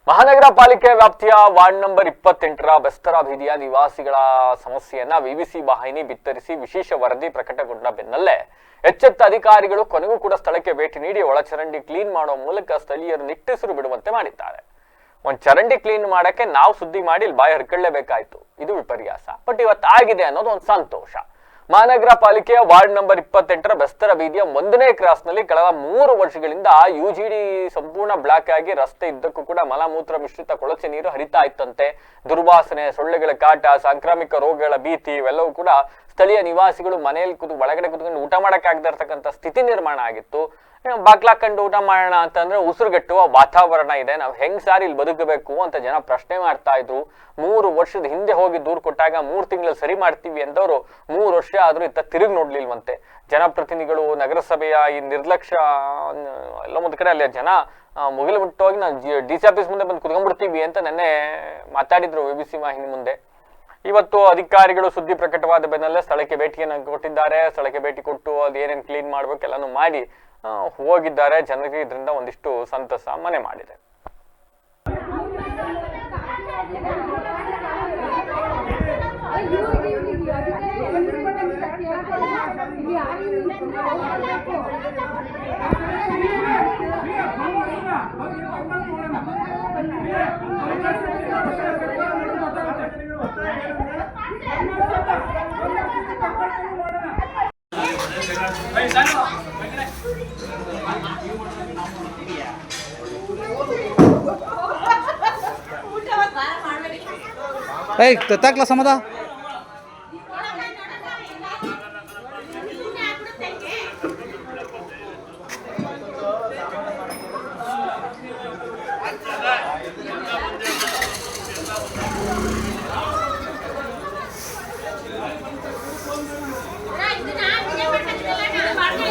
ಮಹಾನಗರ ಪಾಲಿಕೆ ವ್ಯಾಪ್ತಿಯ ವಾರ್ಡ್ ನಂಬರ್ 28ರ ಬೆಸ್ತರ ಬೀದಿಯ ನಿವಾಸಿಗಳ ಸಮಸ್ಯೆಯನ್ನ ವಿವಿಸಿ ವಾಹಿನಿ ಬಿತ್ತರಿಸಿ ವಿಶೇಷ ವರದಿ ಪ್ರಕಟಗೊಂಡ ಬೆನ್ನಲ್ಲೇ ಎಚ್ಚೆತ್ತ ಅಧಿಕಾರಿಗಳು ಕೊನೆಗೂ ಕೂಡ ಸ್ಥಳಕ್ಕೆ ಭೇಟಿ ನೀಡಿ ಒಳಚರಂಡಿ ಕ್ಲೀನ್ ಮಾಡುವ ಮೂಲಕ ಸ್ಥಳೀಯರು ನಿಟ್ಟುಸಿರು ಬಿಡುವಂತೆ ಮಾಡಿದ್ದಾರೆ. ಒಂದು ಚರಂಡಿ ಕ್ಲೀನ್ ಮಾಡಕ್ಕೆ ನಾವು ಸುದ್ದಿ ಮಾಡಿ ಇಲ್ಲಿ ಬಾಯಿ ಹರ್ಕೊಳ್ಳೇಬೇಕಾಯ್ತು. ಇದು ವಿಪರ್ಯಾಸ. ಬಟ್ ಇವತ್ತು ಆಗಿದೆ ಅನ್ನೋದು ಒಂದು ಸಂತೋಷ. ಮಹಾನಗರ ಪಾಲಿಕೆಯ ವಾರ್ಡ್ ನಂಬರ್ 28ರ ಬೆಸ್ತರ ಬೀದಿಯ 1ನೇ ಕ್ರಾಸ್ನಲ್ಲಿ ಕಳೆದ 3 ವರ್ಷಗಳಿಂದ ಯುಜಿಡಿ ಸಂಪೂರ್ಣ ಬ್ಲಾಕ್ ಆಗಿ ರಸ್ತೆ ಇದ್ದಕ್ಕೂ ಕೂಡ ಮಲಮೂತ್ರ ಮಿಶ್ರಿತ ಕೊಳಚೆ ನೀರು ಹರಿತಾ ಇತ್ತಂತೆ. ದುರ್ವಾಸನೆ, ಸೊಳ್ಳೆಗಳ ಕಾಟ, ಸಾಂಕ್ರಾಮಿಕ ರೋಗಗಳ ಭೀತಿ ಇವೆಲ್ಲವೂ ಕೂಡ ಸ್ಥಳೀಯ ನಿವಾಸಿಗಳು ಮನೆಯಲ್ಲಿ ಒಳಗಡೆ ಕೂತ್ಕೊಂಡು ಊಟ ಮಾಡಕ್ಕಾಗದಿರ್ತಕ್ಕಂಥ ಸ್ಥಿತಿ ನಿರ್ಮಾಣ ಆಗಿತ್ತು. ಬಾಗ್ಲಾಕೊಂಡು ಊಟ ಮಾಡೋಣ ಅಂತಂದ್ರೆ ಉಸಿರುಗಟ್ಟುವ ವಾತಾವರಣ ಇದೆ. ನಾವು ಹೆಂಗ್ ಸಾರಿ ಇಲ್ಲಿ ಬದುಕಬೇಕು ಅಂತ ಜನ ಪ್ರಶ್ನೆ ಮಾಡ್ತಾ ಇದ್ರು. 3 ವರ್ಷದ ಹಿಂದೆ ಹೋಗಿ ದೂರು ಕೊಟ್ಟಾಗ 3 ತಿಂಗಳು ಸರಿ ಮಾಡ್ತೀವಿ ಎಂದವರು 3 ವರ್ಷ ಆದ್ರೂ ಇತ್ತ ತಿರುಗಿ ನೋಡ್ಲಿಲ್ವಂತೆ. ಜನಪ್ರತಿನಿಧಿಗಳು, ನಗರಸಭೆಯ ಈ ನಿರ್ಲಕ್ಷ್ಯ ಎಲ್ಲ ಒಂದು ಕಡೆ ಅಲ್ಲಿ ಜನ ಮುಗಿಲು ಬಿಟ್ಟೋಗಿ ನಾವು DC ಆಫೀಸ್ ಮುಂದೆ ಬಂದು ಕುತ್ಕೊಂಡ್ಬಿಡ್ತೀವಿ ಅಂತ ನೆನ್ನೆ ಮಾತಾಡಿದ್ರು ವಿಬಿಸಿ ವಾಹಿನಿ ಮುಂದೆ. ಇವತ್ತು ಅಧಿಕಾರಿಗಳು ಸುದ್ದಿ ಪ್ರಕಟವಾದ ಬೆನ್ನಲ್ಲೇ ಸ್ಥಳಕ್ಕೆ ಭೇಟಿಯನ್ನು ಕೊಟ್ಟಿದ್ದಾರೆ. ಸ್ಥಳಕ್ಕೆ ಭೇಟಿ ಕೊಟ್ಟು ಅದೇನೇನು ಕ್ಲೀನ್ ಮಾಡ್ಬೇಕು ಎಲ್ಲಾನು ಮಾಡಿ ಹೋಗಿದ್ದಾರೆ. ಜನರಿಗೆ ಇದರಿಂದ ಒಂದಿಷ್ಟು ಸಂತಸ ಮನೆ ಮಾಡಿದೆ. ತಕ್ಲ ಸಮದ